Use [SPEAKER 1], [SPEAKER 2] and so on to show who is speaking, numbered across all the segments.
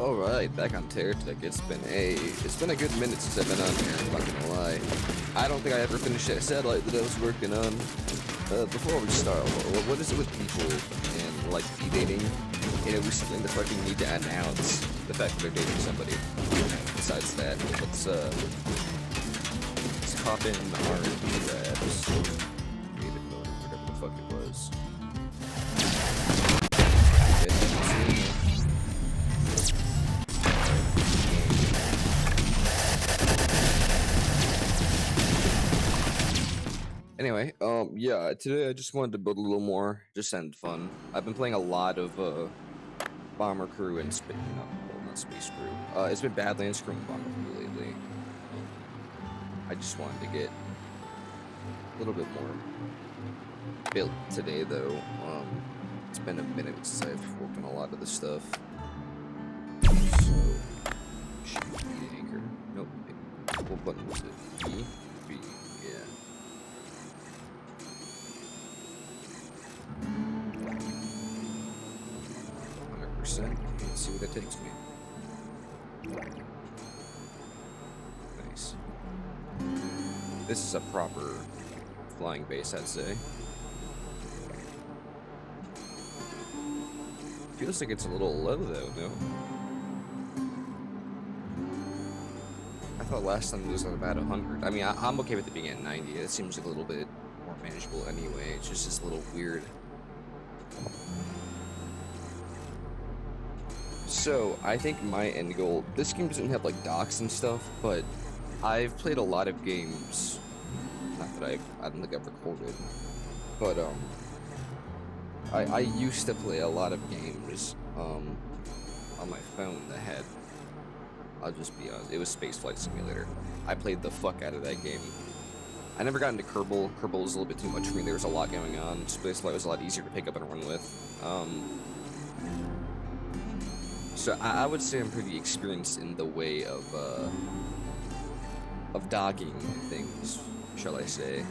[SPEAKER 1] Alright, back on TerraTech. It's been a good minute since I've been on here, I'm not gonna lie. I don't think I ever finished that satellite that I was working on. Before we start, what is it with people and like dating? You know, we seem to fucking need to announce the fact that they're dating somebody. Besides that, let's hop in R&B raps. Creative mode, or whatever the fuck it was. Anyway, yeah, today I just wanted to build a little more, just end fun. I've been playing a lot of, Bomber Crew and well, not Space Crew. It's been Badlands Crew and Bomber Crew lately. I just wanted to get a little bit more built today, though. It's been a minute since I've worked on a lot of this stuff. So, should be anchor. Nope. What button was it? B? B, yeah. Let's see what that takes me. Nice. This is a proper flying base, I'd say. Feels like it's a little low though, no? I thought last time it was at about 100. I mean, I'm okay with it being at 90. It seems like a little bit more manageable anyway. It's just a little weird. So, I think my end goal, this game doesn't have like docks and stuff, but I've played a lot of games, not that I don't think I've recorded, but I used to play a lot of games on my phone that had, I'll just be honest, it was Space Flight Simulator. I played the fuck out of that game. I never got into Kerbal. Kerbal was a little bit too much for me. There was a lot going on. Space Flight was a lot easier to pick up and run with. So I would say I'm pretty experienced in the way of docking things, shall I say.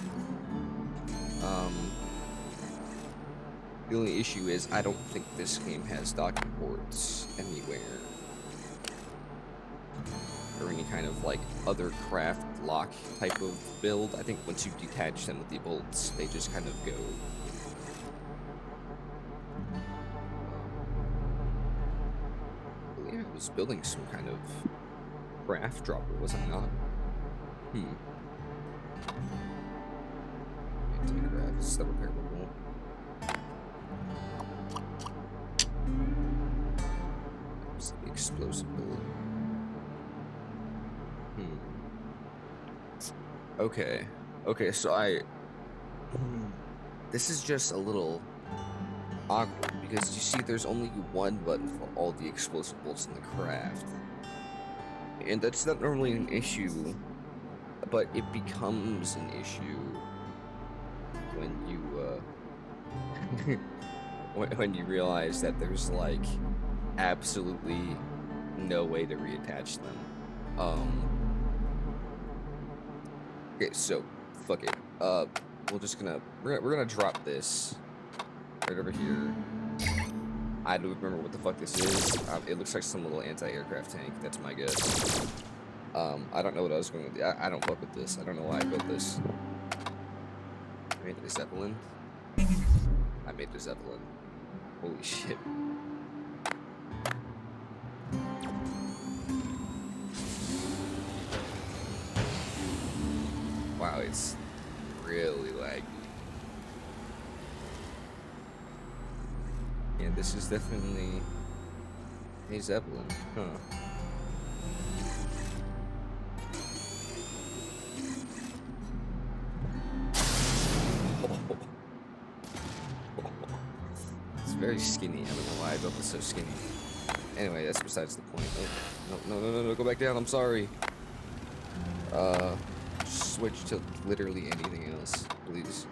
[SPEAKER 1] The only issue is I don't think this game has docking ports anywhere. Or any kind of like other craft lock type of build. I think once you detach them with the bolts, they just kind of go. I was building some kind of craft dropper, was I not? Anti-graphs, the repairable. It's the explosive build. Okay, so this is just a little awkward because you see there's only one button for all the explosive bolts in the craft, and that's not normally an issue, but it becomes an issue when you when you realize that there's like absolutely no way to reattach them. Okay, so fuck it. We're gonna drop this right over here. I don't remember what the fuck this is. It looks like some little anti-aircraft tank. That's my guess. I don't know what I was going with. I don't fuck with this. I don't know why I built this. I made the Zeppelin. I made the Zeppelin. Holy shit. Wow, it's really laggy. Yeah, this is definitely a Zeppelin, huh? It's very skinny. I don't know why I built it so skinny. Anyway, that's besides the point. Oh, no, go back down. I'm sorry. Switch to literally anything else, please.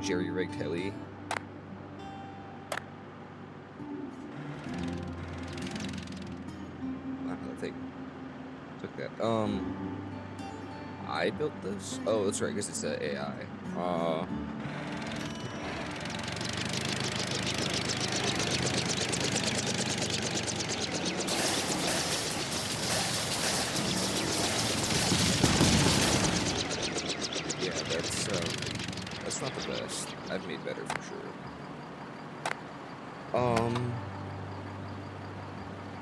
[SPEAKER 1] Jerry-rigged heli. Took that. I built this? Oh, that's right, because it's an AI.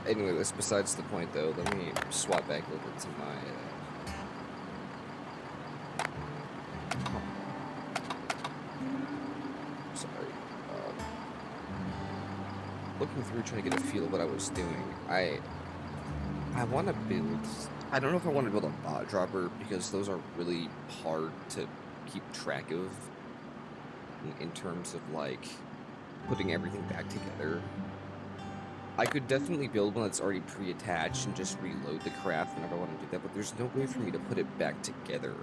[SPEAKER 1] Anyway, that's besides the point, though. Let me swap back over to my. Oh, sorry. Looking through, trying to get a feel of what I was doing. I want to build. I don't know if I want to build a bot dropper because those are really hard to keep track of in terms of like putting everything back together. I could definitely build one that's already pre-attached and just reload the craft whenever I want to do that, but there's no way for me to put it back together.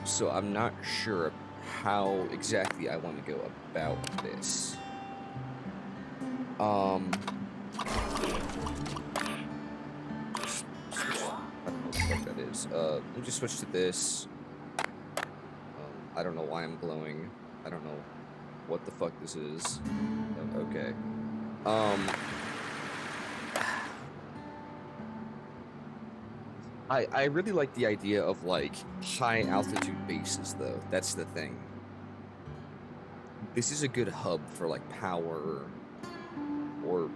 [SPEAKER 1] So I'm not sure how exactly I want to go about this. I don't know what the fuck that is. Let me just switch to this. I don't know why I'm glowing. I don't know what the fuck this is. Okay. I really like the idea of like high altitude bases though. That's the thing. This is a good hub for like power or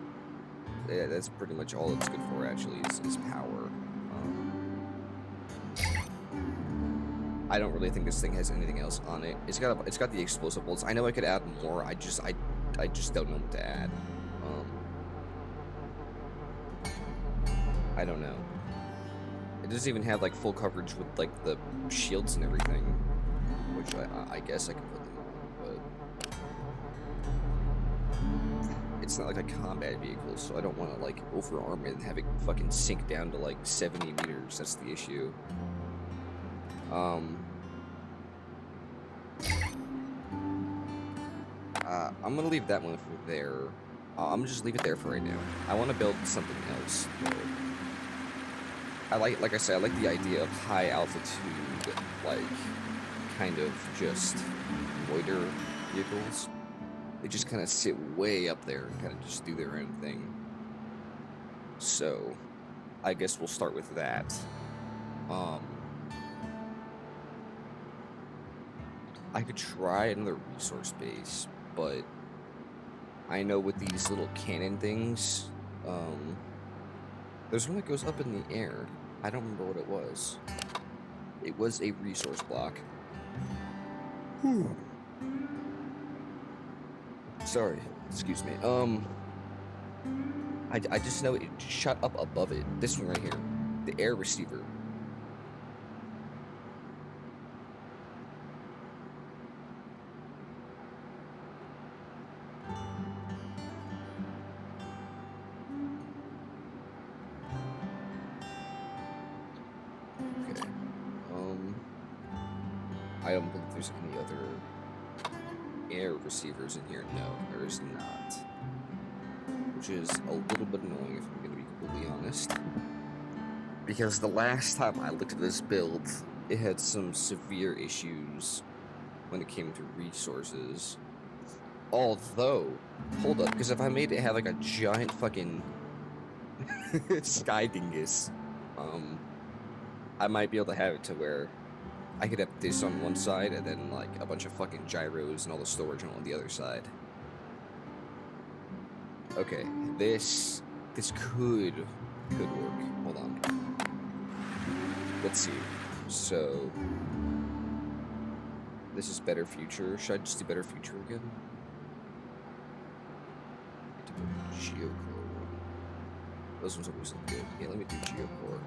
[SPEAKER 1] yeah, that's pretty much all it's good for actually is power. I don't really think this thing has anything else on it. It's got the explosive bolts. I know I could add more. I just don't know what to add. I don't know. It doesn't even have like full coverage with like the shields and everything, which I guess I can put them on, but it's not like a combat vehicle, so I don't want to like overarm it and have it fucking sink down to like 70 meters. That's the issue. I'm gonna leave that one for there. I'm gonna just leave it there for right now. I want to build something else. Like I said, I like the idea of high altitude, like kind of just loiter vehicles. They just kind of sit way up there and kind of just do their own thing. So, I guess we'll start with that. I could try another resource base, but I know with these little cannon things, there's one that goes up in the air. I don't remember what it was. It was a resource block. Sorry, excuse me. I just know it shot up above it. This one right here, the air receiver. Okay. I don't think there's any other air receivers in here. No, there is not. Which is a little bit annoying if I'm going to be completely honest. Because the last time I looked at this build, it had some severe issues when it came to resources. Although, hold up, because if I made it have like a giant fucking sky dingus, I might be able to have it to where I could have this on one side and then like a bunch of fucking gyros and all the storage on the other side. Okay, this could work. Hold on. Let's see. So this is Better Future. Should I just do Better Future again? Geocore one. Those ones always look good. Yeah, let me do Geocore.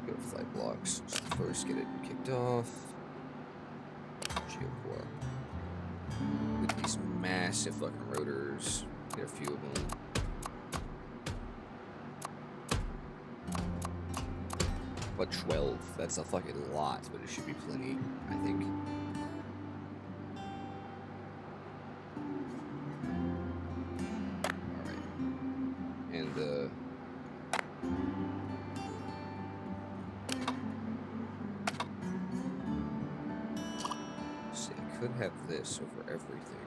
[SPEAKER 1] Go to flight blocks. So first get it kicked off. Geocore. Look at these massive fucking rotors. Get a few of them. But 12, that's a fucking lot, but it should be plenty, I think. Alright. And, see, I could have this over everything.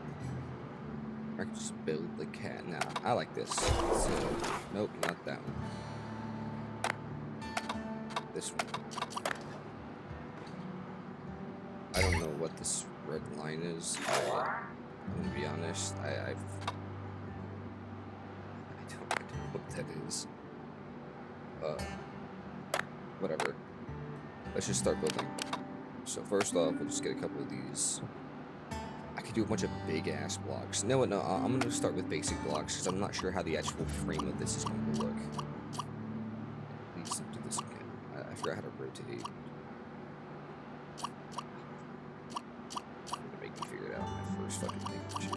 [SPEAKER 1] Or I could just build the cat. Nah, I like this. So, nope, not that one. This one. I don't know what this red line is. I'm gonna be honest. what that is. Whatever. Let's just start building. So first off, we'll just get a couple of these. I could do a bunch of big-ass blocks. No, I'm going to start with basic blocks, because I'm not sure how the actual frame of this is going to look. Please don't do this again. I forgot how to rotate. You're gonna make me figure it out in my first fucking thing, aren't you?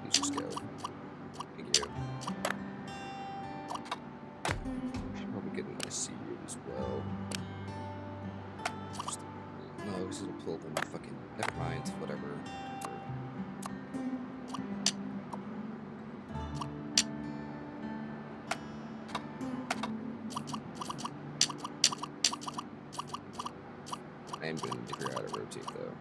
[SPEAKER 1] Please just go. Thank you. Should probably get in the C as well. No, this is a pull up on my fucking. Never mind. Whatever. I am going to figure out how to rotate though.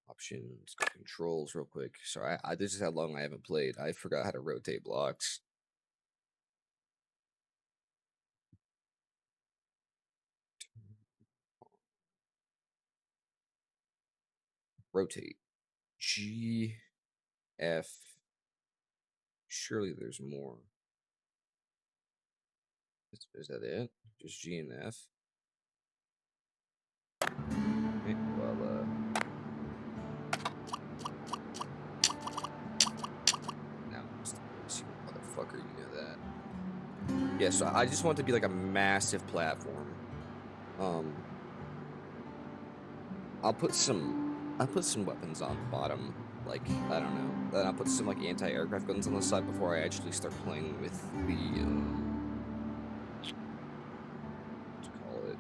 [SPEAKER 1] Options, controls, real quick. Sorry, this is how long I haven't played. I forgot how to rotate blocks. Rotate. G, F. Surely there's more. Is that it? Just G and F? Okay, well, now, see what motherfucker, you know that. Yeah, so I just want it to be like a massive platform. I'll put some weapons on the bottom, like, I don't know. Then I'll put some like anti-aircraft guns on the side before I actually start playing with the what you call it?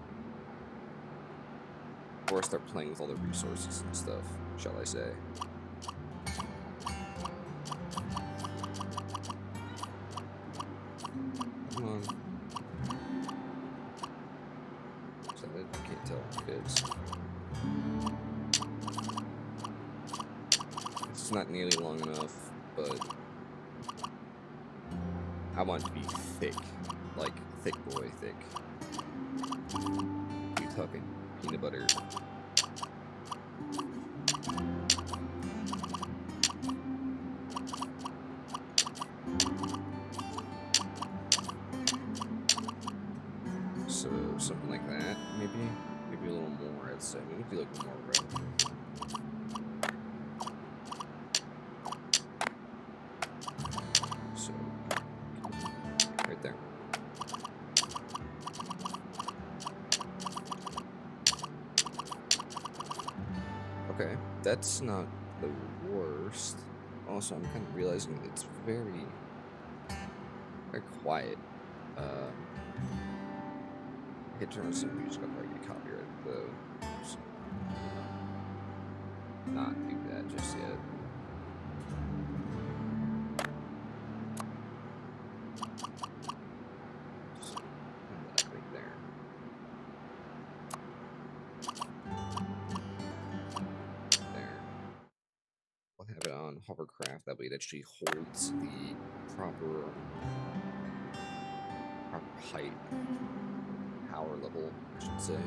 [SPEAKER 1] Before I start playing with all the resources and stuff, shall I say. Come on. Is that it? I can't tell. It is. It's not nearly long enough, but I want it to be thick. Like, thick boy thick. You talking peanut butter. So, something like that, maybe? Maybe a little more, I'd say. Maybe do like more red. So, right there. Okay, that's not the worst. Also, I'm kind of realizing it's very quiet. Hit turn on some music, I'll probably get copyrighted though. So, not do that just yet. Just that right there. There. I'll have it on hovercraft, that way it actually holds the proper height. Power level, I should say.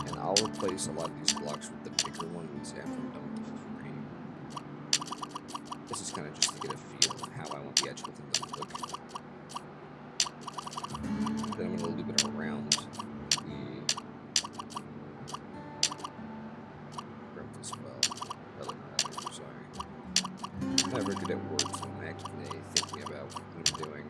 [SPEAKER 1] And I'll replace a lot of these blocks with the bigger ones after I'm done with the frame. This is kind of just to get a feel of how I want the actual thing to look. Then I'm going to loop it around as well. I'm never good at words when I'm actually thinking about what I'm doing.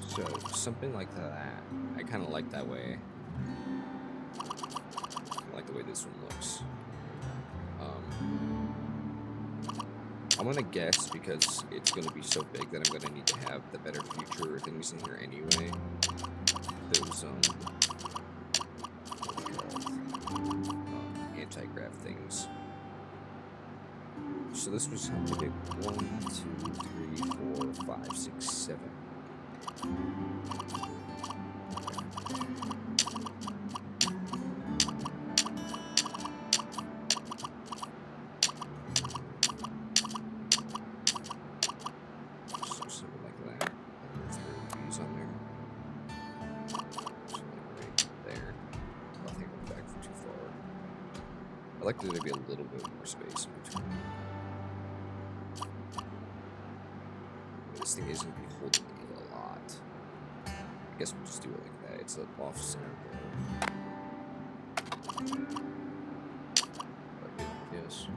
[SPEAKER 1] So, something like that. I kind of like that way. I like the way this one looks. I'm gonna guess, because it's gonna be so big that I'm gonna need to have the better future things in here anyway. Those, what are they called? Anti-grav things. So this was how many? 1, 2, 3, 4, 5, 6, 7. So something like that. And then throw these on there. So like right there. I think I'm back for too far. I like there to be a little bit more space in between. This thing isn't gonna be holding it a lot. I guess we'll just do it like that. It's an off center there. Like it, yes.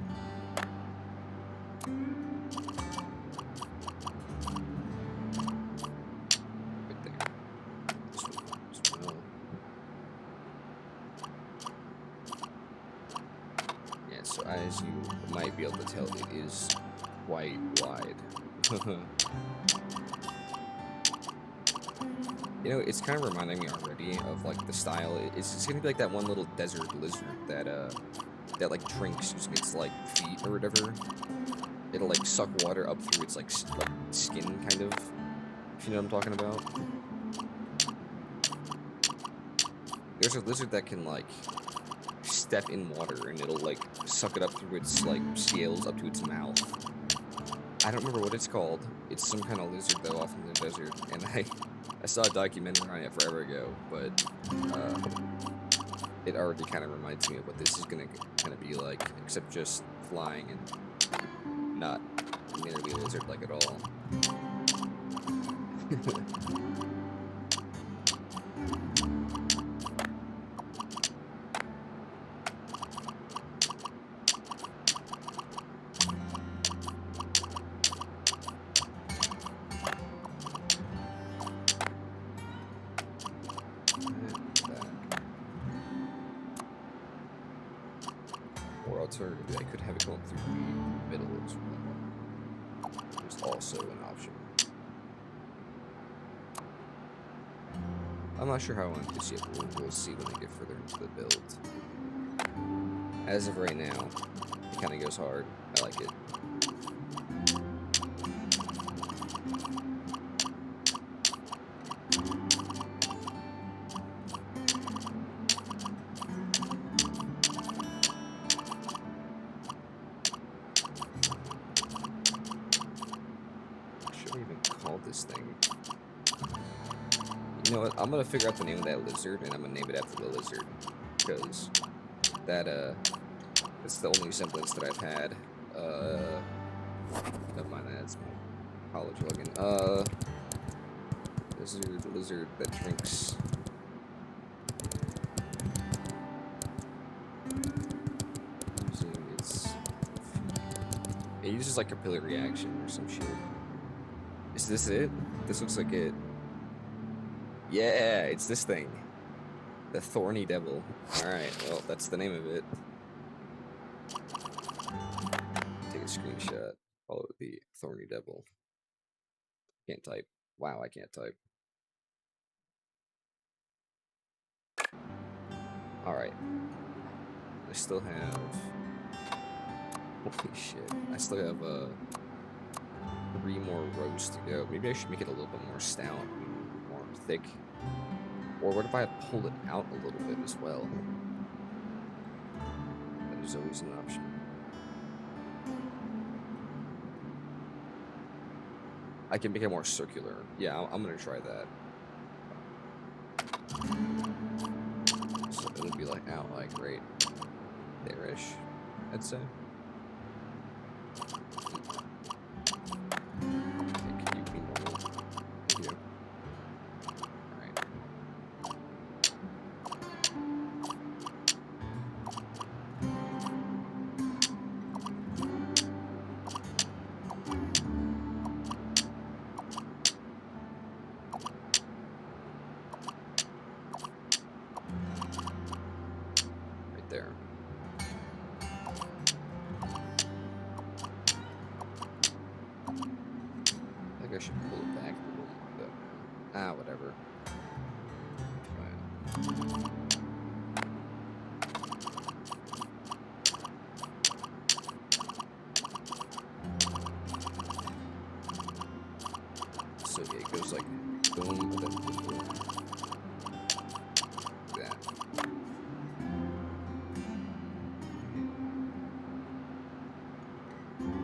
[SPEAKER 1] Right there. This one as well. Yeah, so as you might be able to tell, it is quite wide. You know, it's kind of reminding me already of like the style. It's gonna be like that one little desert lizard that like drinks using its like feet or whatever. It'll like suck water up through its like skin, kind of. If you know what I'm talking about. There's a lizard that can like step in water and it'll like suck it up through its like scales up to its mouth. I don't remember what it's called. It's some kind of lizard though off in the desert, and I saw a documentary on it forever ago, but it already kind of reminds me of what this is gonna kind of be like, except just flying and not nearly a lizard like at all. Or alternatively, I could have it going through the middle as well. There's also an option. I'm not sure how I want this yet, but we'll see when I get further into the build. As of right now, it kind of goes hard. I like it. Should I even call this thing? You know what? I'm gonna figure out the name of that lizard, and I'm gonna name it after the lizard, because that's the only semblance that I've had. Never mind that. It's my college login. Lizard that drinks. It uses like capillary action or some shit. Is this it? This looks like it. Yeah, it's this thing. The Thorny Devil. Alright, well, that's the name of it. Take a screenshot. Follow the Thorny Devil. Can't type. Wow, I can't type. Alright. I still have... Holy shit. I still have 3 more rows to go. Maybe I should make it a little bit more stout, more thick. Or what if I pull it out a little bit as well? That is always an option. I can make it more circular. Yeah, I'm gonna try that. So it would be like out like right there-ish, I'd say. There. I think I should pull it back a little more though. Ah, whatever.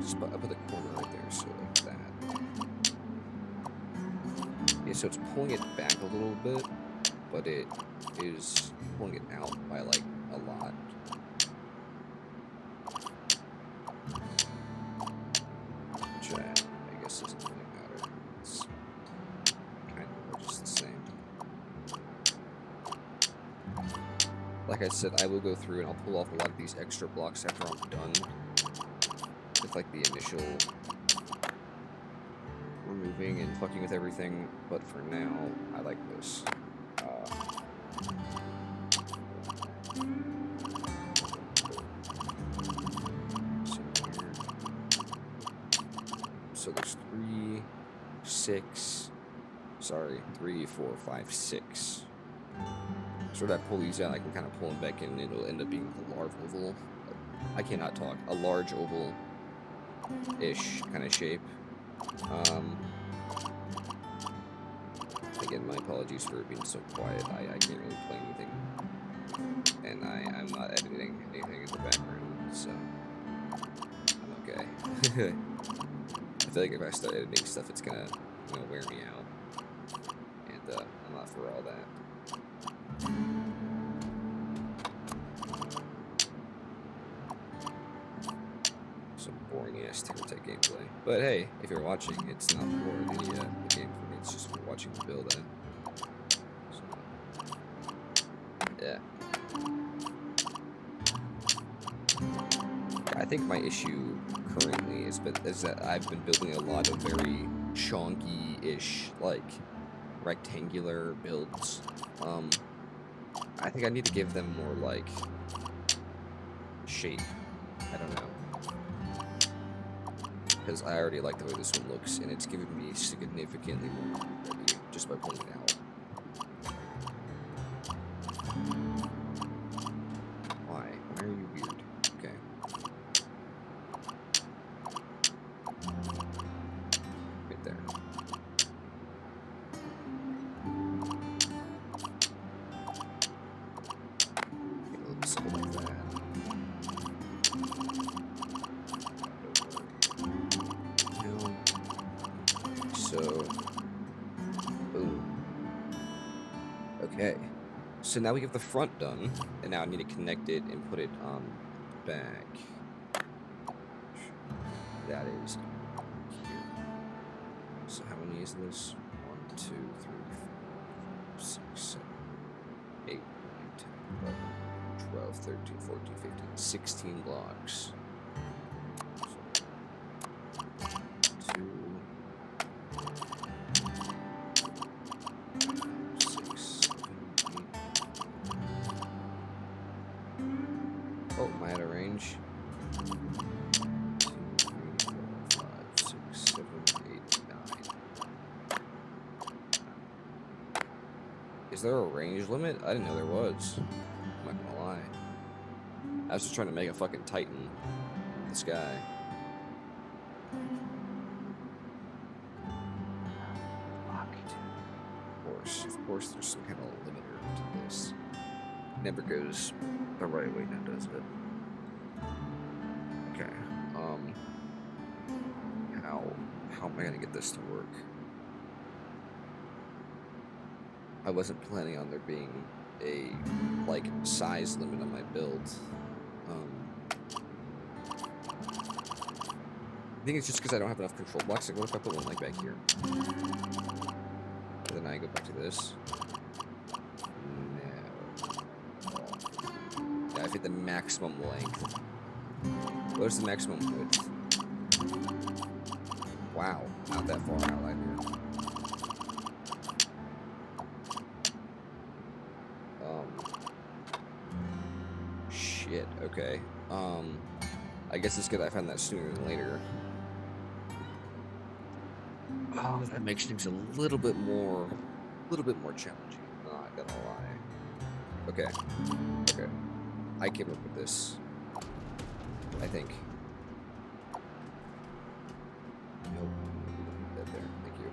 [SPEAKER 1] I put the corner right there, so like that. Yeah, so it's pulling it back a little bit, but it is pulling it out by like a lot. Which I guess doesn't really matter. It's kind of just the same. Like I said, I will go through and I'll pull off a lot of these extra blocks after I'm done with like the initial removing and fucking with everything, but for now, I like this. So there's 3, 6, sorry, 3, 4, 5, 6. So that I pull these out, I can kind of pull them back in, and it'll end up being like a large oval. I cannot talk. A large oval-ish kind of shape. Again, my apologies for being so quiet. I can't really play anything, and I'm not editing anything in the background, so I'm okay. I feel like if I start editing stuff, it's gonna, wear me out, and I'm not for all that. Some boring ass TerraTech gameplay, but hey, if you're watching, it's not for the game for me. It's just for watching the build. So, yeah. I think my issue currently is that I've been building a lot of very chonky-ish, like, rectangular builds. I think I need to give them more, like, shape. I don't know. Because I already like the way this one looks, and it's giving me significantly more revenue just by pulling it out. Why? Why are you weird? Okay. Right there. Get a little something like that. So, boom. Okay. So now we have the front done, and now I need to connect it and put it on back. That is here. So how many is this? 1, 2, 3, 4, 5, 6, 7, 8, 9, 10, 11, 12, 13, 14, 15, 16 blocks. So, 2, 6, 7, 8. Oh, am I out of range? 2, 3, 4, 5, 6, 7, 8, 9. Is there a range limit? I didn't know there was. I'm not gonna lie. I was just trying to make a fucking Titan. This guy. Of course, there's some kind of limiter to this. It never goes the right way, now does it? Okay. How am I gonna get this to work? I wasn't planning on there being a like size limit on my build. I think it's just because I don't have enough control blocks. Like, what if I put one like back here? And then I go back to this. No. Yeah, I've hit the maximum length. Where's the maximum width? Wow, not that far out either. Shit, okay. I guess it's good I found that sooner than later. Oh, that makes things a little bit more challenging. Not gonna lie. Okay. Okay. I came up with this. I think. Nope. That there. Thank you.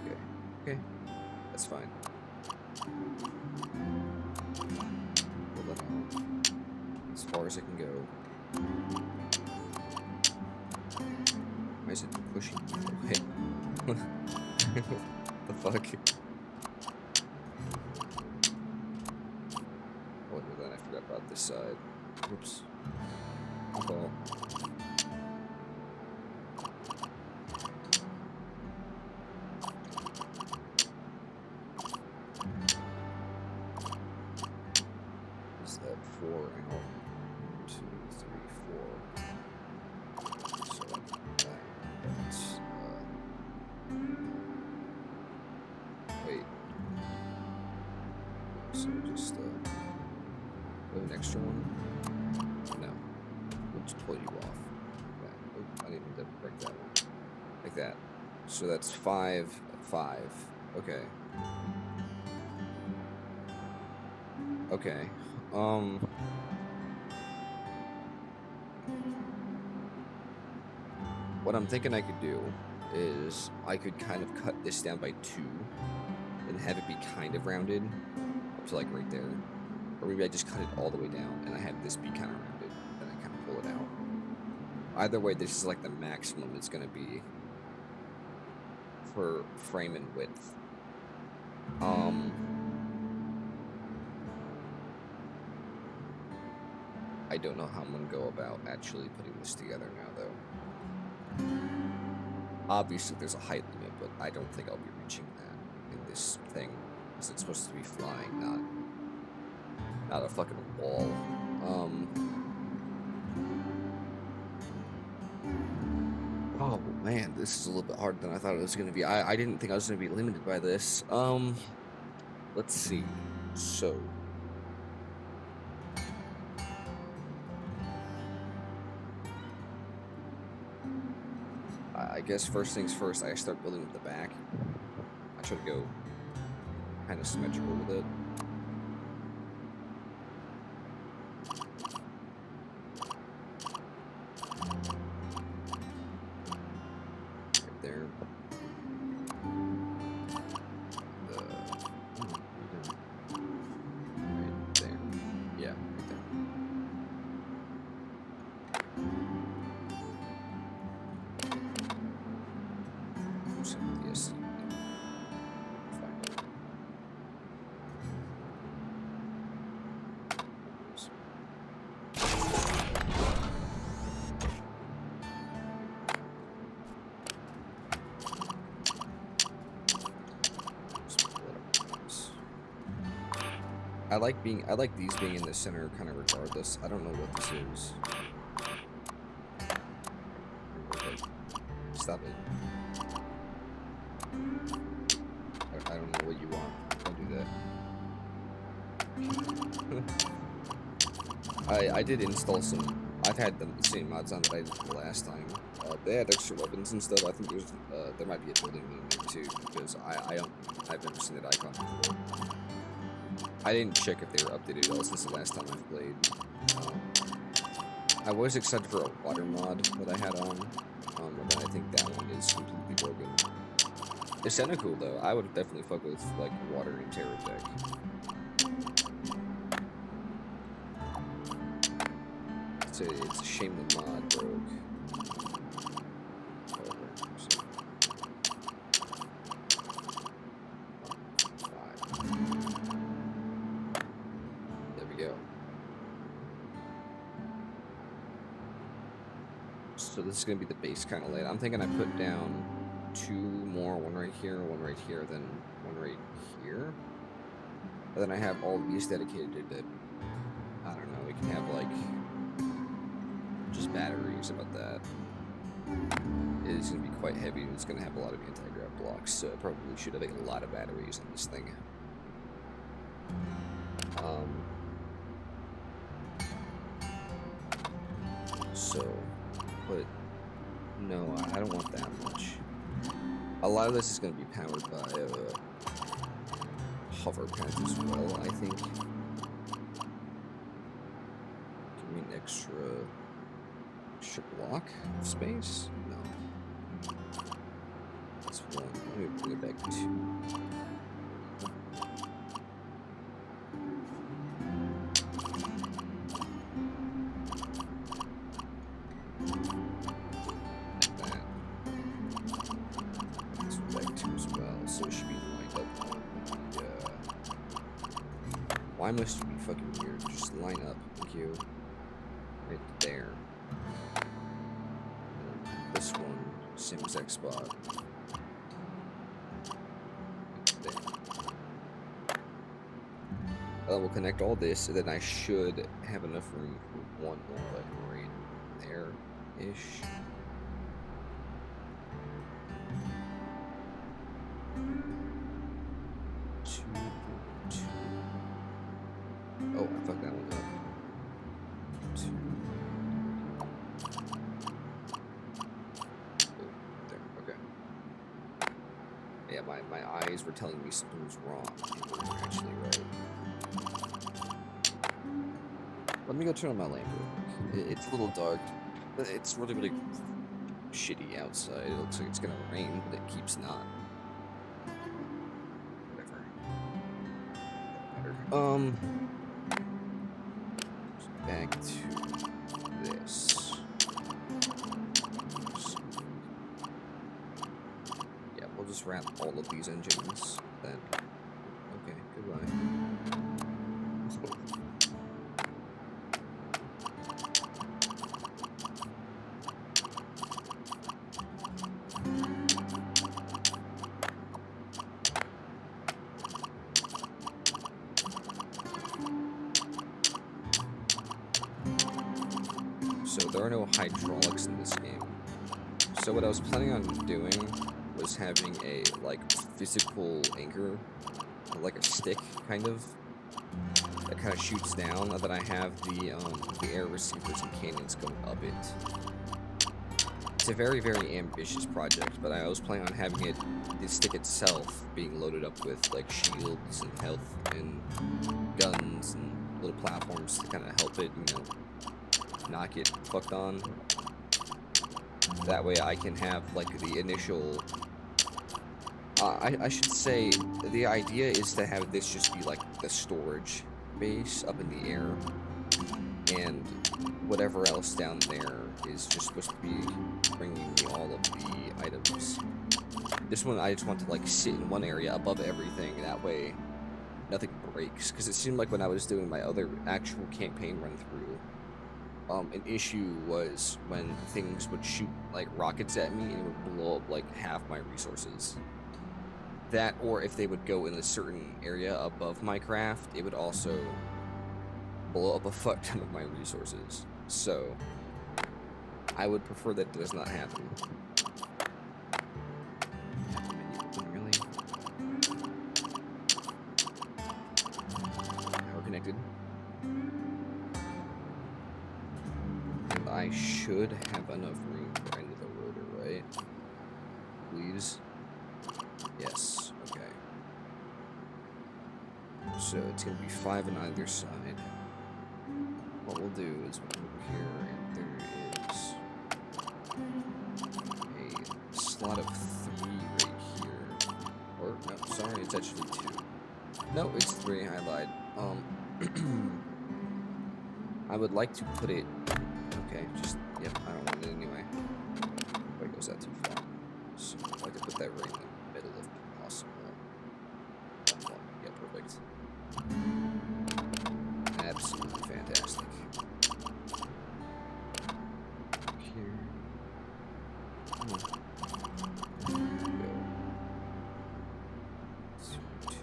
[SPEAKER 1] Okay. Okay. That's fine. Pull that out. That's fine. far as I can go. Why is it pushing me away? What the fuck? Oh, and then I forgot about this side. Whoops. Oh. Is that 4 out? 1, 2, 3, 4. So that's wait. So just an extra one? No. We'll just pull you off. Yeah. Oh, I didn't mean to break that one. Like that. So that's 5, 5. Okay. Okay. What I'm thinking I could do is I could kind of cut this down by 2 and have it be kind of rounded up to like right there. Or maybe I just cut it all the way down and I have this be kind of rounded and I kind of pull it out. Either way, this is like the maximum it's going to be for frame and width. I don't know how I'm going to go about actually putting this together now, though. Obviously, there's a height limit, but I don't think I'll be reaching that in this thing, because it's supposed to be flying, not a fucking wall. Oh man, this is a little bit harder than I thought it was going to be. I didn't think I was going to be limited by this. Let's see. So. I guess first things first, I start building up the back. I try to go kind of symmetrical with it. Right there. Right there. Yeah, right there. Yes. I like these being in the center kind of regardless. I don't know what this is. Stop it. I don't know what you want. Don't do that. I did install some. I've had the same mods on that I did the last time. They had extra weapons and stuff. I think there might be a building in there too, because I've never seen that icon before. I didn't check if they were updated at all since the last time I've played. I was excited for a water mod that I had on, but I think that one is completely broken. It sounded cool though. I would definitely fuck with like water and TerraTech. It's a shame the mod broke. However, so. 5. There we go. So this is gonna be the base kind of layout. I'm thinking I put down 2 more, one right here, then one right here. And then I have all of these dedicated to, I don't know, we can have like just batteries about that. It is going to be quite heavy and it's going to have a lot of anti-grav blocks, so I probably should have a lot of batteries on this thing. But no, I don't want that much. A lot of this is going to be powered by hover pads as well, I think. Give me an extra block of space? No. That's 1. Let me bring it back to 2. Why must you be fucking weird? Just line up. Thank you. Right there. And this one, same exact spot. Right there. We'll connect all this, and then I should have enough room for one more, like right there-ish. Oh, I fucked that one up. 2. Oh, there. Okay. Yeah, my eyes were telling me something was wrong. They were actually right. Let me go turn on my lamp real quick. It's a little dark. It's really, really shitty outside. It looks like it's gonna rain, but it keeps not. Whatever. Better. Back to this. Yeah, we'll just wrap all of these engines then. Okay, goodbye. So there are no hydraulics in this game. So what I was planning on doing was having a like physical anchor, like a stick kind of, that kind of shoots down, and then I have the air receivers and cannons going up it. It's a very, very ambitious project, but I was planning on having the stick itself being loaded up with like shields and health and guns and little platforms to kind of help it, you know, not get fucked on. That way I can have like the initial I should say the idea is to have this just be like the storage base up in the air, and whatever else down there is just supposed to be bringing me all of the items. This one I just want to like sit in one area above everything, that way nothing breaks, because it seemed like when I was doing my other actual campaign run through, an issue was when things would shoot like rockets at me and it would blow up like half my resources. That, or if they would go in a certain area above my craft, it would also blow up a fuck ton of my resources. So I would prefer that does not happen. Really? Now we're connected. I should have enough room for end of the rotor, right? Please? Yes, okay. So it's gonna be 5 on either side. What we'll do is we'll come over here, and there is a slot of 3 right here. Or, no, sorry, it's actually 2. No, it's 3, I lied. I would like to put it... Okay, just, yep, I don't want it anyway. Wait, goes that too far? So I'd like to put that right in the middle if possible. Yeah, perfect. Absolutely fantastic. Here. Come on. There we go. 2, 2.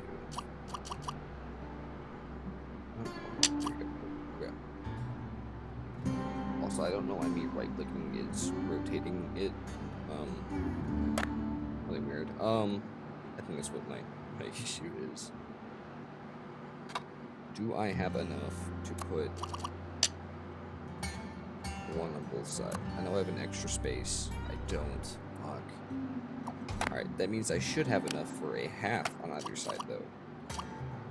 [SPEAKER 1] Oh, there we go. Okay. Also, I don't know why me right-clicking is rotating it. Really weird. I think that's what my issue is. Do I have enough to put one on both sides? I know I have an extra space. I don't. Fuck. Alright, that means I should have enough for a half on either side, though.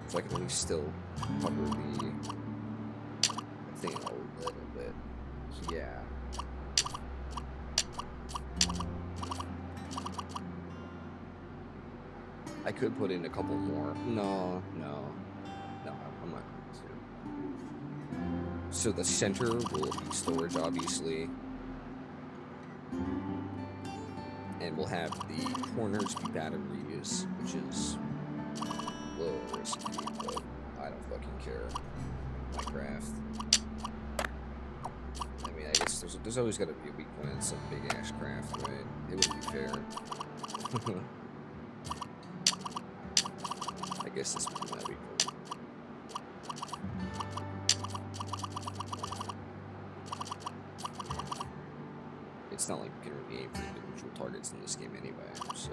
[SPEAKER 1] So I can at least still cover the thing a little bit. Yeah. I could put in a couple more. No, I'm not going to. So the center will be storage, obviously. And we'll have the corners be batteries, which is a little risky, but I don't fucking fucking care. Minecraft. I mean, I guess there's always got to be a weak point in some big ass craft, right? It wouldn't be fair. I guess this would be my weak point. It's not like you can really aim for individual targets in this game anyway, so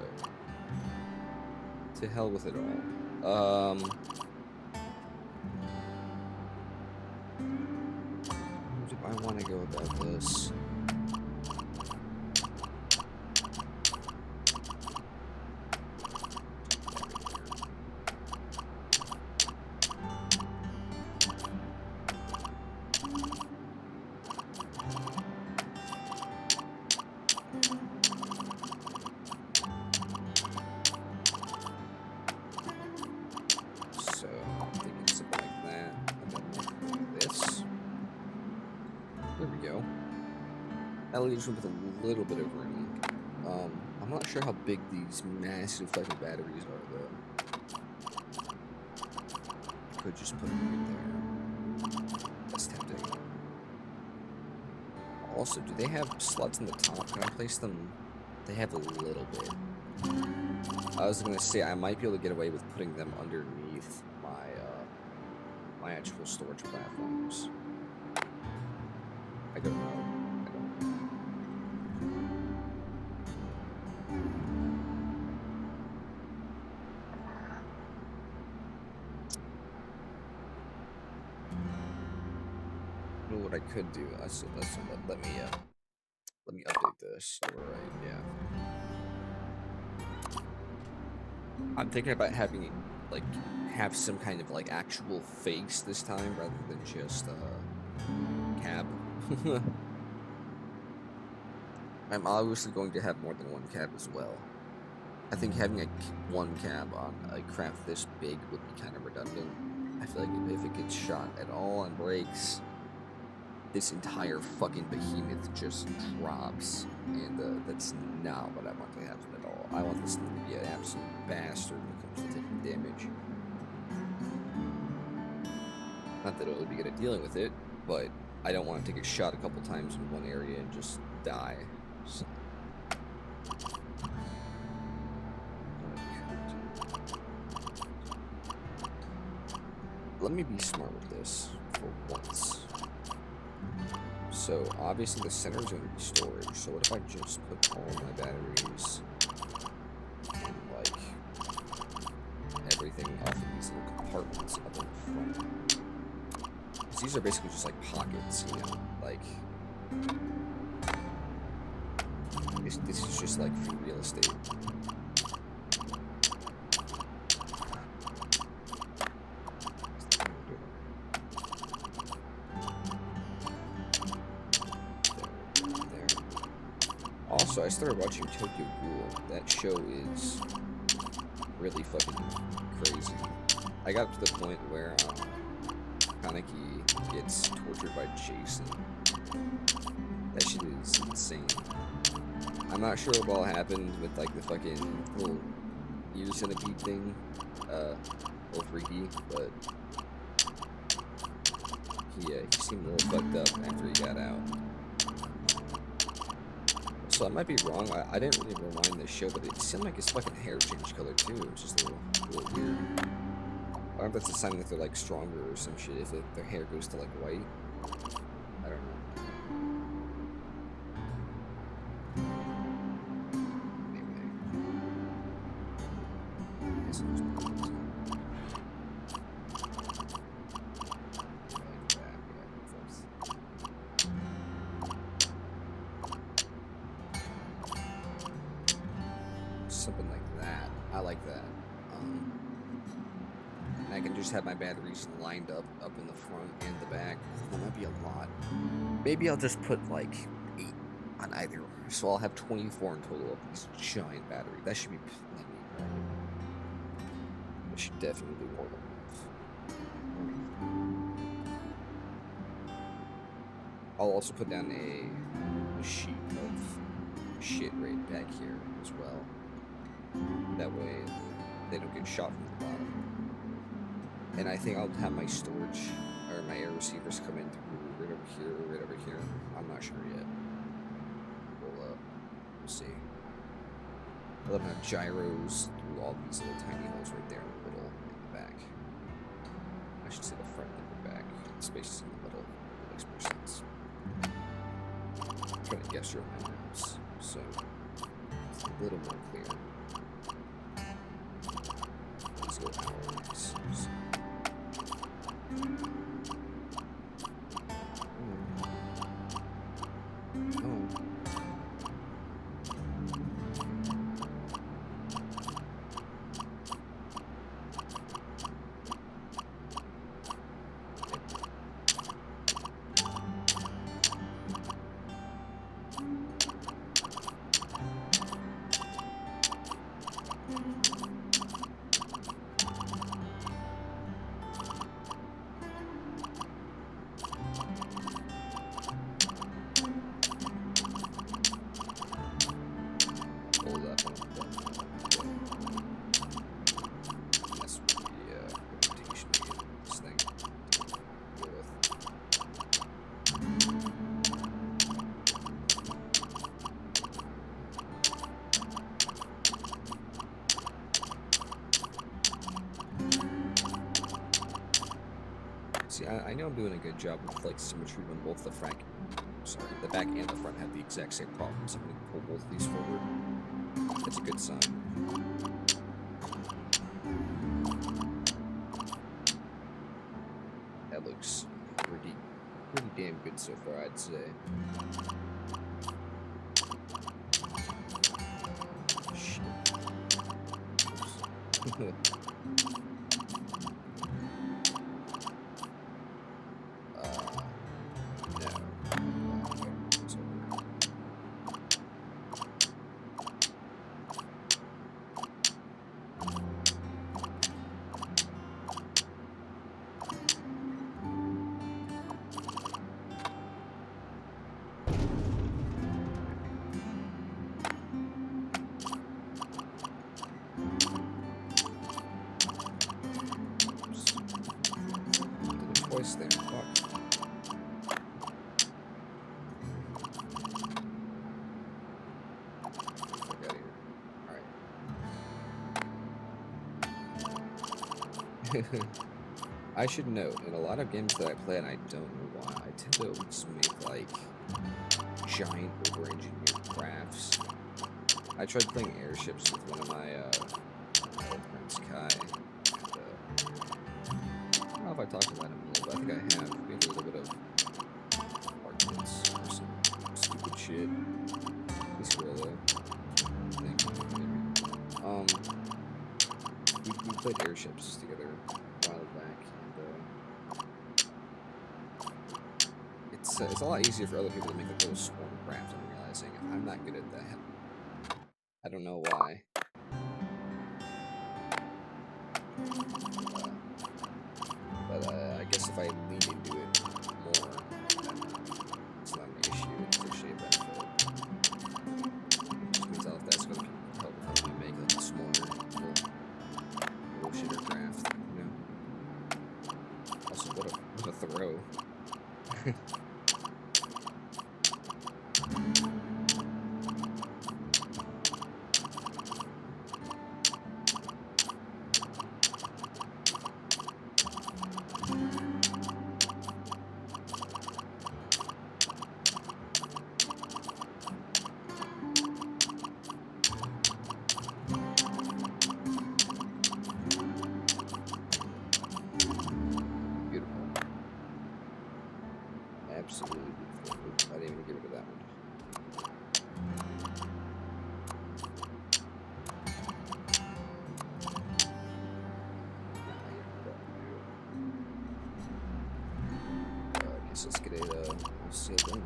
[SPEAKER 1] to hell with it all. How do I want to go about this? That leaves me with a little bit of room. I'm not sure how big these massive fucking batteries are, though. I could just put them right there. That's tempting. Also, do they have slots in the top? Can I place them? They have a little bit. I was gonna say I might be able to get away with putting them underneath my actual storage platforms. I don't know. What I could do, let me update this. Alright, yeah. I'm thinking about having have some kind of actual face this time rather than just cab. I'm obviously going to have more than one cab as well. I think having one cab on a craft this big would be kind of redundant. I feel like if it gets shot at all and breaks, this entire fucking behemoth just drops, and that's not what I want to happen at all. I want this thing to be an absolute bastard when it comes to taking damage. Not that it would be good at dealing with it, but I don't want to take a shot a couple times in one area and just die. So. Let me be smart with this for once. So obviously the center is going to be storage. So what if I just put all my batteries and everything off of these little compartments up in the front? Because these are basically just pockets, you know. This is just free real estate. Also, I started watching Tokyo Ghoul. That show is really fucking crazy. I got to the point where Kaneki gets tortured by Jason. That shit is insane. I'm not sure what all happened with the fucking little ear centipede thing. A little freaky, but he seemed a little fucked up after he got out. So I might be wrong. I didn't really rewind this show, but it seemed like his fucking hair changed color too, which is a little weird. I wonder if that's a sign that they're stronger or some shit. If their hair goes to white, I don't know. Something like that. I like that. And I can just have my batteries lined up in the front and the back. That might be a lot. Maybe I'll just put 8 on either. So I'll have 24 in total of these giant batteries. That should be plenty, right? That should definitely be more than enough. I'll also put down a sheet of shit right back here as well. That way they don't get shot from the bottom. And I think I'll have my storage or my air receivers come in through right over here or right over here. I'm not sure yet. We'll see. I'll have gyros through all these little tiny holes right there in the middle and the back. I should say the front and the back. The space is in the middle. It makes more sense. I'm trying to guess your my nose, so it's a little more clear. These go hours. So. See, I know I'm doing a good job with like symmetry when both the the back and the front have the exact same problems. I'm gonna pull both of these forward. That's a good sign. That looks pretty damn good so far, I'd say. Shit. Twice there, fuck. Fuck out of here. Alright. I should note, in a lot of games that I play, and I don't know why, I tend to just make, like, giant over-engineered crafts. I tried playing airships with one of my, old friends, Kai. I don't know if I talked about him a little bit. I think I have. We have a little bit of arguments or some stupid shit. This gorilla thing. We played airships together a while back, and it's a lot easier for other people to make like little swarm craft. I'm realizing I'm not good at that. I don't know why. I guess if I lean into it more, it's not an issue. It's actually a benefit. It just means I'll have to ask other people for help me make like a smaller little shitter craft, you know? Also, what a throw. Absolutely beautiful. I didn't even give it to that one. I guess let's get it, we'll see it then.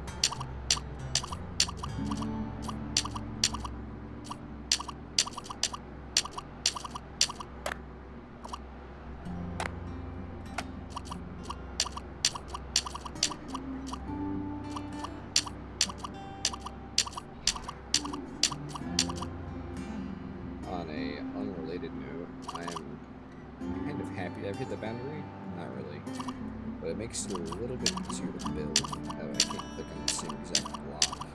[SPEAKER 1] On a unrelated note, I am kind of happy I've hit the boundary. makes it a little bit easier to build. That way I can't click on the same exact block,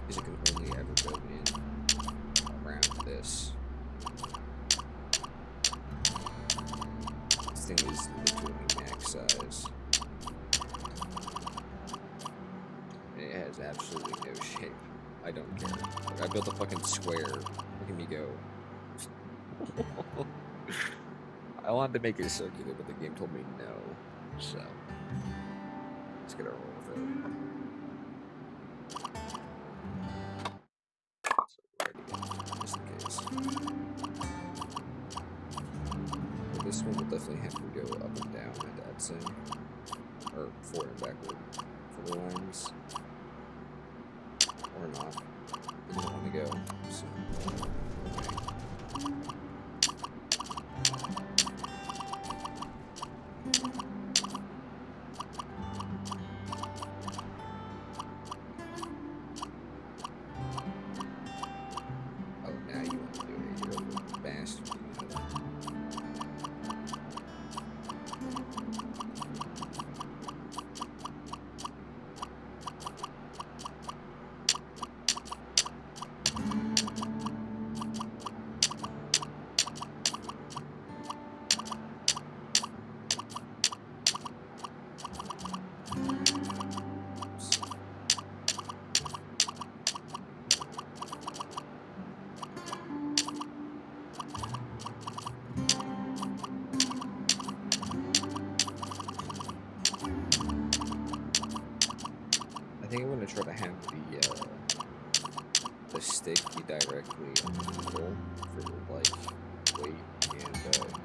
[SPEAKER 1] because it can only ever go in around this. This thing is literally max size. And it has absolutely no shape. I don't care. Like, I built a fucking square. Look at me go. I wanted to make it circular, but the game told me no. So, let's get a roll with it. So, ready, just in case. But this one will definitely have to go up and down, I'd say. Or forward and backward for the lines. Or not. It doesn't want to go. So, okay. Oh, now you want to do it. You're a little bastard. I think I'm going to try to have the stick be directly on the middle for like weight and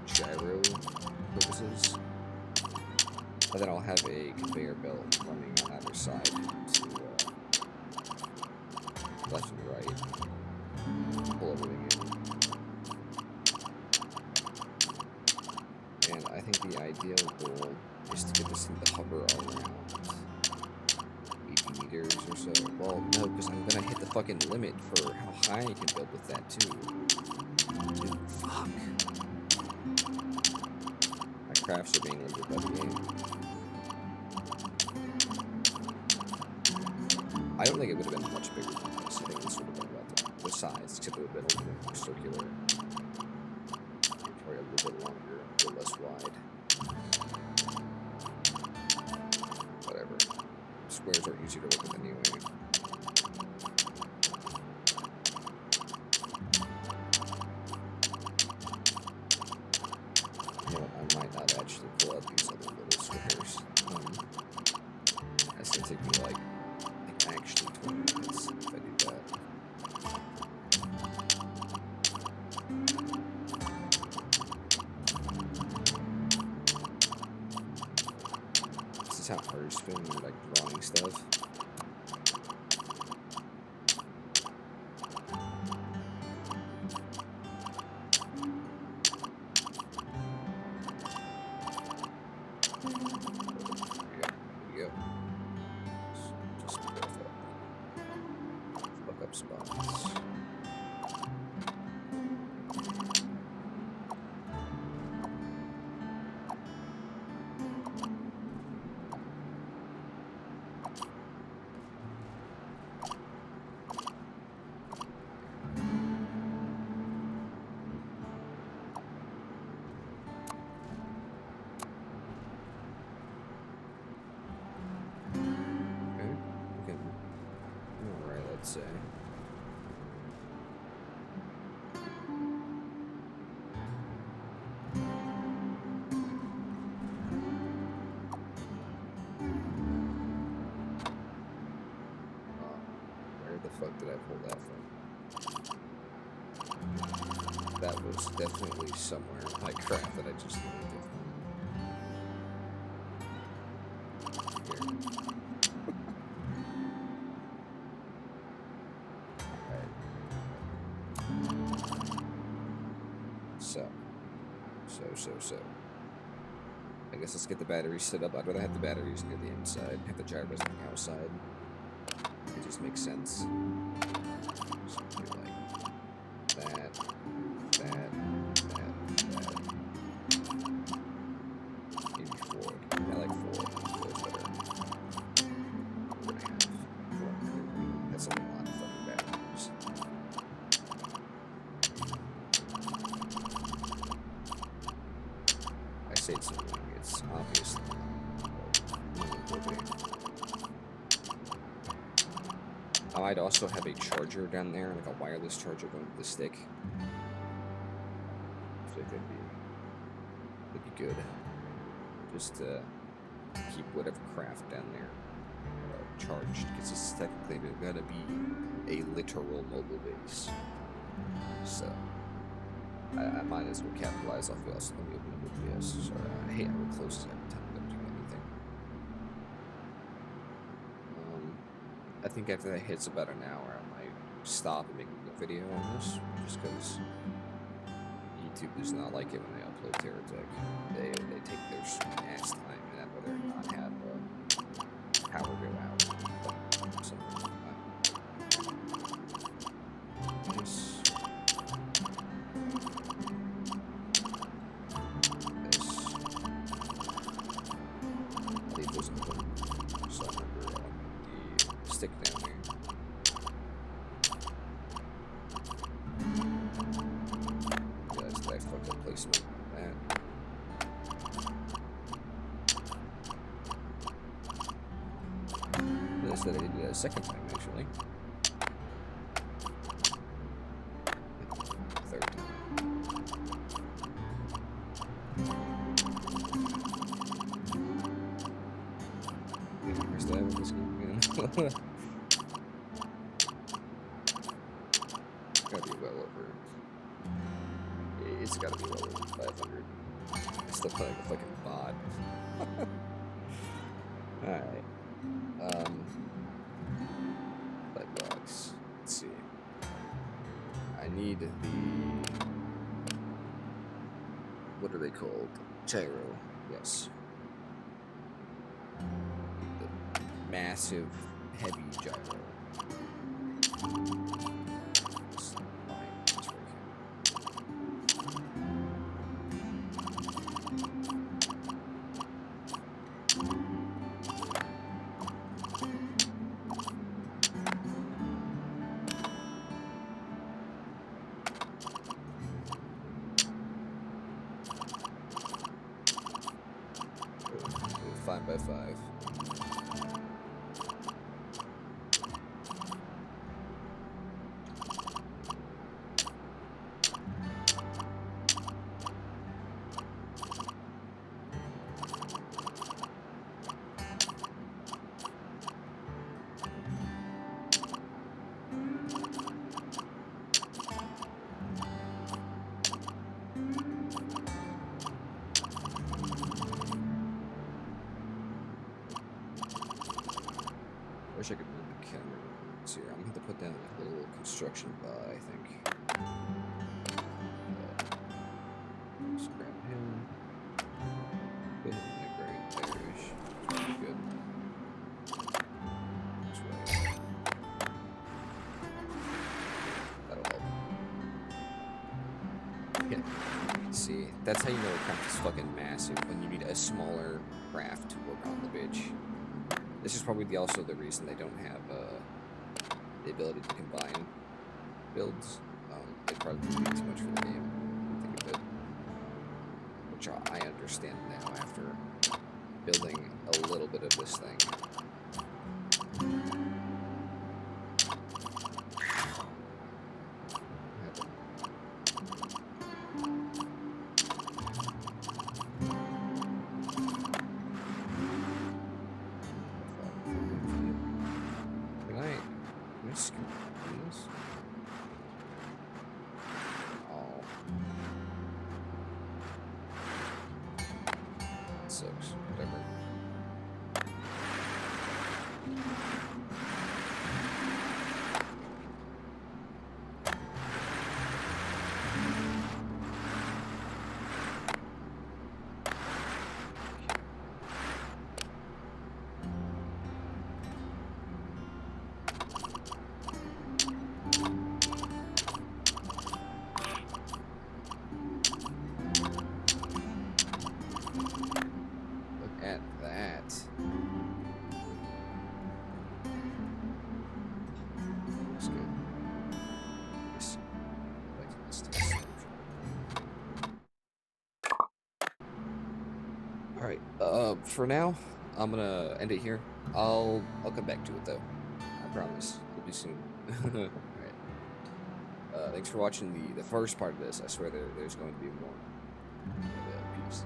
[SPEAKER 1] gyro purposes. But then I'll have a conveyor belt running on either side to left and right. Pull everything in. And I think the ideal goal is to get this thing to hover around 80 meters or so. Well, no, because I'm gonna hit the fucking limit for how high I can build with that too. Dude, fuck. My crafts are being limited by the game. I don't think it would have been much bigger than this. I think this would have been about the size, except it would have been a little bit more circular. Probably a little bit longer, a little less wide. Whatever. Squares are easier to work with anyway. You know what, I might not actually pull out these other little squares. That's gonna take me like, actually 20 minutes if I do that. This is how artists feel when you're like drawing stuff. There we go. Just fuck up spots. Alright, let's say. Where the fuck did I pull that from? That was definitely somewhere in my craft that I just moved it from. Here. So. I guess let's get the batteries set up. I'd rather have the batteries near the inside, have the gyros on the outside. It just makes sense. So do like that. Maybe 4. I like 4. states I'm doing. It's obviously I might also have a charger down there, like a wireless charger going to the stick. I feel like that'd be good. Just to keep whatever craft down there charged, because it's technically gonna be a literal mobile base. So I might as well capitalize off of us. Let me open up OBS. Sorry, I hate how it closes every time I don't do anything. I think after that hits about an hour, I might stop and make a video on this, just because YouTube does not like it when I upload TerraTech. They take their sweet ass time, and I'd rather not have power go out. So, this. I'll leave those open, so I remember the stick down there. Realized that I fucked up placement on that. Realized that I did it a second time, actually. Third time. Where's that in this game again? Gotta be well over. It's gotta be well over 500. I still play like a fucking bot. Alright. Light box. Let's see. I need the. What are they called? Gyro. Yes. The massive, heavy gyro. This line is right here. 5x5. Wish I could move the camera. So here, I'm gonna have to put down a little construction bar, I think. Just grab him. Put him in the grate there-ish. Pretty good. This way. That'll help. Yeah. See, that's how you know a craft is fucking massive, when you need a smaller craft to work on the bitch. This is probably also the reason they don't have the ability to combine builds. It probably would be too much for the game, think of it. Which I understand now after building a little bit of this thing. Sucks. Whatever. For now, I'm gonna end it here. I'll come back to it though. I promise. It'll be soon. All right. Thanks for watching the first part of this. I swear there's going to be more. And, peace.